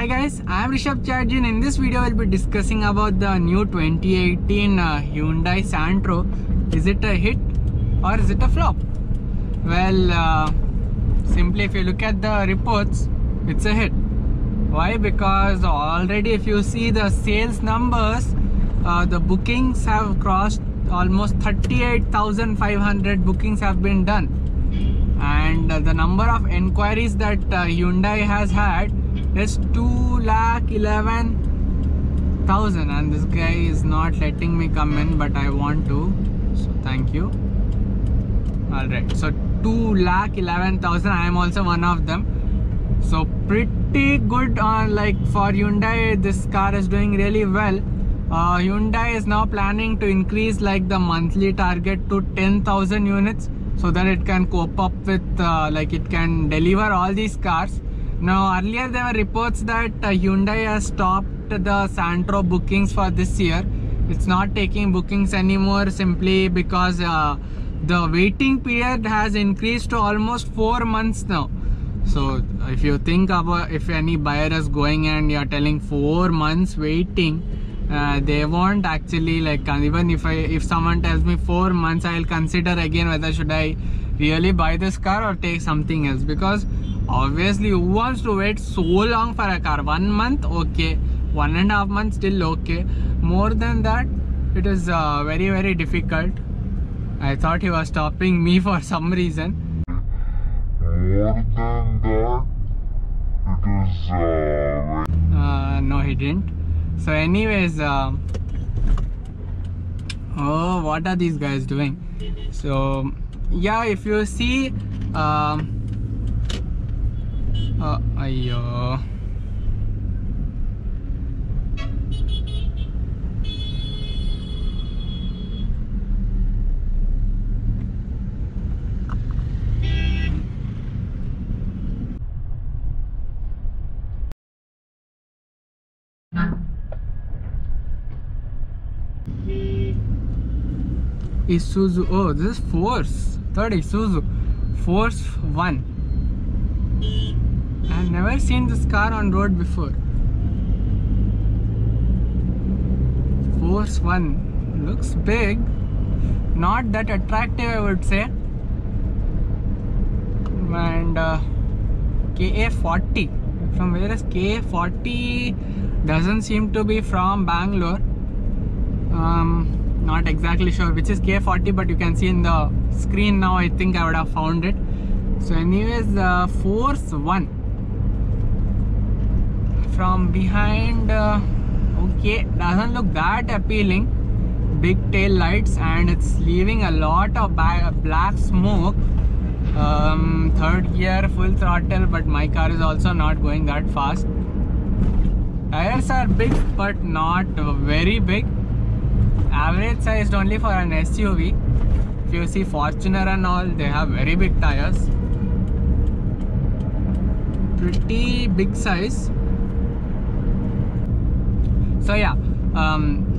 Hi guys, I am Rishabh Chatterjee, and in this video we'll be discussing about the new 2018 Hyundai Santro. Is it a hit or is it a flop? Well, simply if you look at the reports, it's a hit. Why? Because already if you see the sales numbers, the bookings have crossed almost 38,500 bookings have been done, and the number of enquiries that Hyundai has had is 2,11,000, and this guy is not letting me come in, but I want to, so thank you. Alright, so 2,11,000, I am also one of them. So pretty good on, like, for Hyundai, this car is doing really well. Hyundai is now planning to increase like the monthly target to 10,000 units so that it can cope up with like it can deliver all these cars. Now earlier there were reports that Hyundai has stopped the Santro bookings for this year. It's not taking bookings anymore simply because the waiting period has increased to almost 4 months now. So if you think about, if any buyer is going and you're telling 4 months waiting, they won't actually, like, even if someone tells me 4 months, I'll consider again whether should I really buy this car or take something else, because obviously who wants to wait so long for a car? 1 month, okay. 1.5 months, still okay. More than that, it is very, very difficult. I thought he was stopping me for some reason. More than that, it is no, he didn't. So anyways, oh, what are these guys doing? So yeah, if you see ayyo. Isuzu, oh, this is Force, third Isuzu, Force 1. I've never seen this car on road before. Force 1, looks big, not that attractive I would say. And KA40, from where is KA40? Doesn't seem to be from Bangalore. Not exactly sure which is K40, but you can see in the screen now. I think I would have found it. So anyways, Force 1 from behind, okay, doesn't look that appealing. Big tail lights, and it's leaving a lot of black smoke. Third gear, full throttle, but my car is also not going that fast. Tires are big but not very big. Average sized only for an SUV. If you see Fortuner and all, they have very big tires. Pretty big size. So yeah,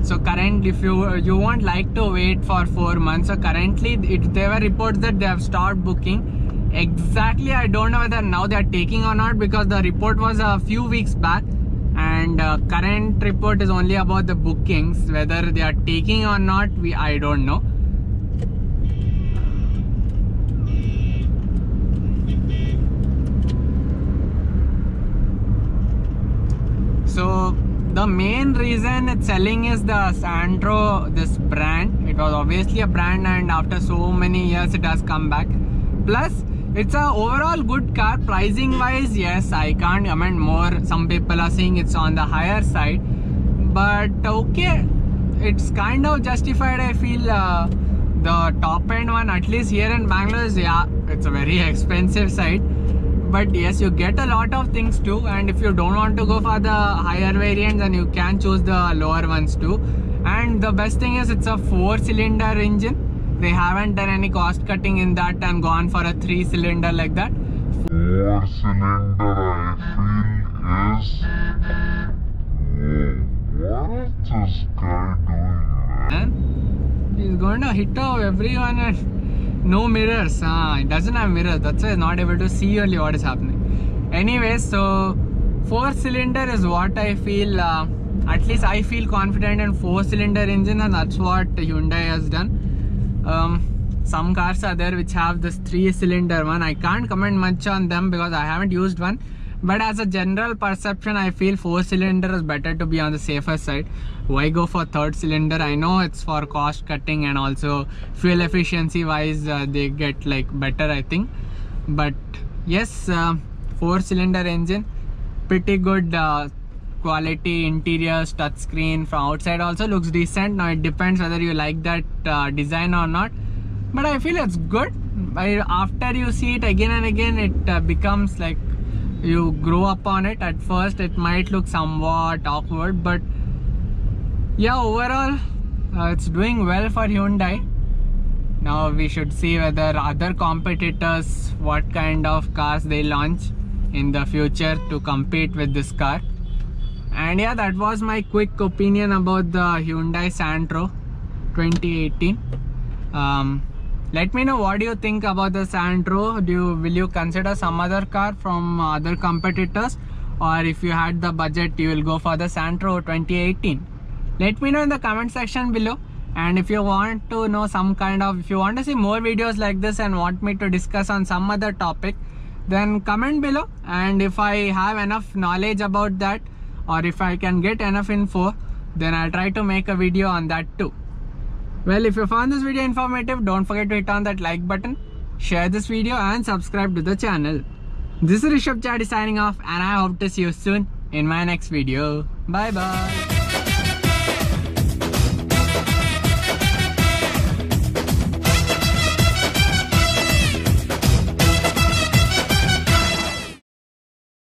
so currently if you won't like to wait for 4 months, so currently there were reports that they have stopped booking. Exactly, I don't know whether now they are taking or not, because the report was a few weeks back, and current report is only about the bookings. Whether they are taking or not, I don't know. So the main reason it's selling is the Santro, this brand. It was obviously a brand, and after so many years it has come back. Plus it's a overall good car. Pricing wise, yes, I can't comment more. Some people are saying it's on the higher side, but okay, it's kind of justified. I feel the top end one, at least here in Bangalore, is, yeah, it's a very expensive side, but yes, you get a lot of things too. And if you don't want to go for the higher variants, then you can choose the lower ones too. And the best thing is it's a 4-cylinder engine. They haven't done any cost cutting in that and gone for a 3-cylinder like that. 4-cylinder, I feel, is... Whoa, what is this guy doing, man? He's going to hit off everyone, and no mirrors. It doesn't have mirrors, that's why it's not able to see only what is happening. Anyways, so 4-cylinder is what I feel, at least I feel confident in 4-cylinder engine, and that's what Hyundai has done. Some cars are there which have this 3-cylinder one. I can't comment much on them because I haven't used one, but as a general perception, I feel 4-cylinder is better to be on the safer side. Why go for 3rd cylinder? I know it's for cost cutting and also fuel efficiency wise they get like better, I think. But yes, 4-cylinder engine, pretty good quality interiors, touchscreen. From outside also looks decent. Now it depends whether you like that design or not, but I feel it's good. After you see it again and again, it becomes like you grow up on it. At first it might look somewhat awkward, but yeah, overall it's doing well for Hyundai. Now we should see whether other competitors, what kind of cars they launch in the future to compete with this car. And yeah, that was my quick opinion about the Hyundai Santro 2018. Let me know what do you think about the Santro. Will you consider some other car from other competitors, or if you had the budget you will go for the Santro 2018? Let me know in the comment section below. And if you want to know if you want to see more videos like this and want me to discuss on some other topic, then comment below, and if I have enough knowledge about that, or if I can get enough info, then I'll try to make a video on that too. Well, if you found this video informative, don't forget to hit on that like button, share this video and subscribe to the channel. This is Rishabh signing off, and I hope to see you soon in my next video. Bye bye.